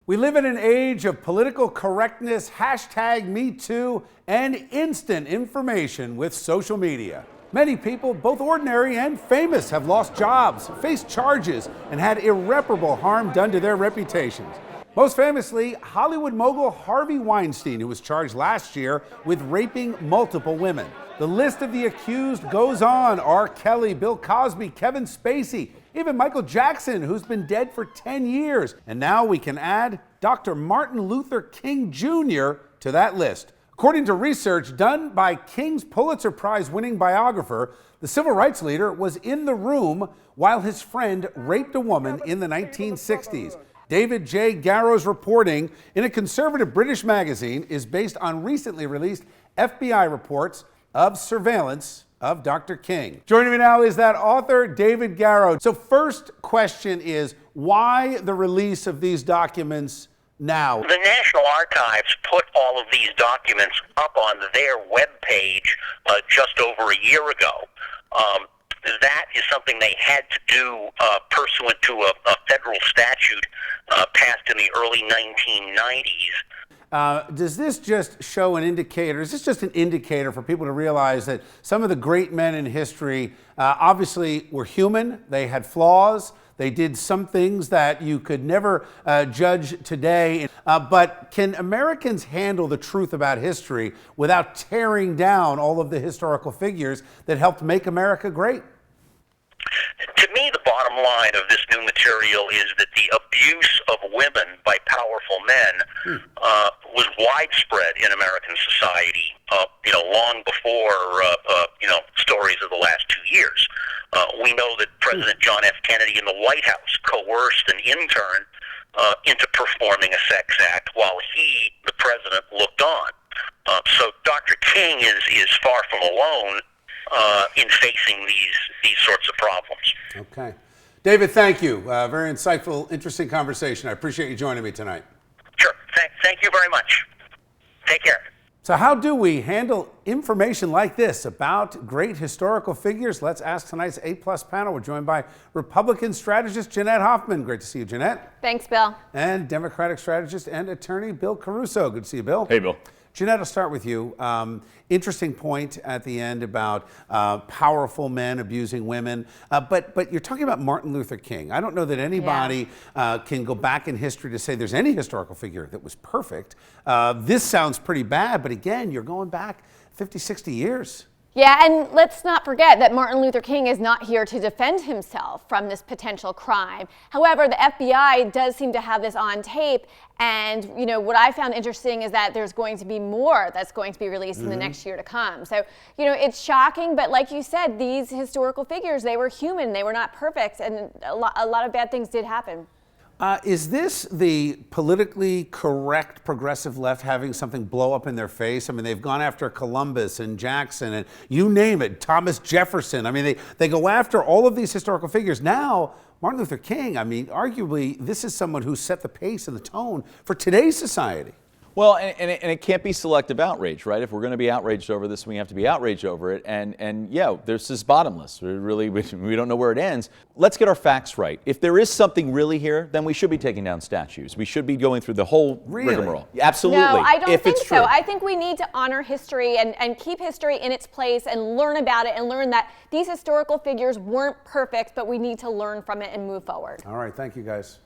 We live in an age of political correctness, #MeToo, and instant information with social media. Many people, both ordinary and famous, have lost jobs, faced charges, and had irreparable harm done to their reputations. Most famously, Hollywood mogul Harvey Weinstein, who was charged last year with raping multiple women. The list of the accused goes on. R. Kelly, Bill Cosby, Kevin Spacey, even Michael Jackson, who's been dead for 10 years. And now we can add Dr. Martin Luther King Jr. to that list. According to research done by King's Pulitzer Prize-winning biographer, the civil rights leader was in the room while his friend raped a woman in the 1960s. David J. Garrow's reporting in a conservative British magazine is based on recently released FBI reports of surveillance of Dr. King. Joining me now is that author, David Garrow. So first question is, why the release of these documents now? The National Archives put all of these documents up on their webpage just over a year ago. That is something they had to do pursuant to a federal statute passed in the early 1990s. Does this just show an indicator? Is this just an indicator for people to realize that some of the great men in history obviously were human, they had flaws, they did some things that you could never judge today, but can Americans handle the truth about history without tearing down all of the historical figures that helped make America great? To me, the bottom line of this new material is that the abuse of women by powerful men was widespread in American society, long before, stories of the last 2 years. We know that President John F. Kennedy in the White House coerced an intern into performing a sex act while he, the president, looked on. So Dr. King is far from alone in facing these sorts of problems. Okay. David, thank you. Very insightful, interesting conversation. I appreciate you joining me tonight. Sure. Thank you very much. Take care. So how do we handle information like this about great historical figures? Let's ask tonight's A+ panel. We're joined by Republican strategist Jeanette Hoffman. Great to see you, Jeanette. Thanks, Bill. And Democratic strategist and attorney Bill Caruso. Good to see you, Bill. Hey, Bill. Jeanette, I'll start with you. Interesting point at the end about powerful men abusing women, but you're talking about Martin Luther King. I don't know that anybody can go back in history to say there's any historical figure that was perfect. This sounds pretty bad, but again, you're going back 50, 60 years. Yeah, and let's not forget that Martin Luther King is not here to defend himself from this potential crime. However, the FBI does seem to have this on tape, and what I found interesting is that there's going to be more that's going to be released in the next year to come. So, it's shocking, but like you said, these historical figures, they were human, they were not perfect, and a lot of bad things did happen. Is this the politically correct progressive left having something blow up in their face? I mean, they've gone after Columbus and Jackson and you name it, Thomas Jefferson. I mean, they go after all of these historical figures. Now, Martin Luther King, I mean, arguably, this is someone who set the pace and the tone for today's society. Well, and it can't be selective outrage, right? If we're going to be outraged over this, we have to be outraged over it. And yeah, this is bottomless. We don't know where it ends. Let's get our facts right. If there is something really here, then we should be taking down statues. We should be going through the whole rigmarole. Absolutely. No, I don't think so. True. I think we need to honor history and keep history in its place and learn about it and learn that these historical figures weren't perfect, but we need to learn from it and move forward. All right. Thank you, guys.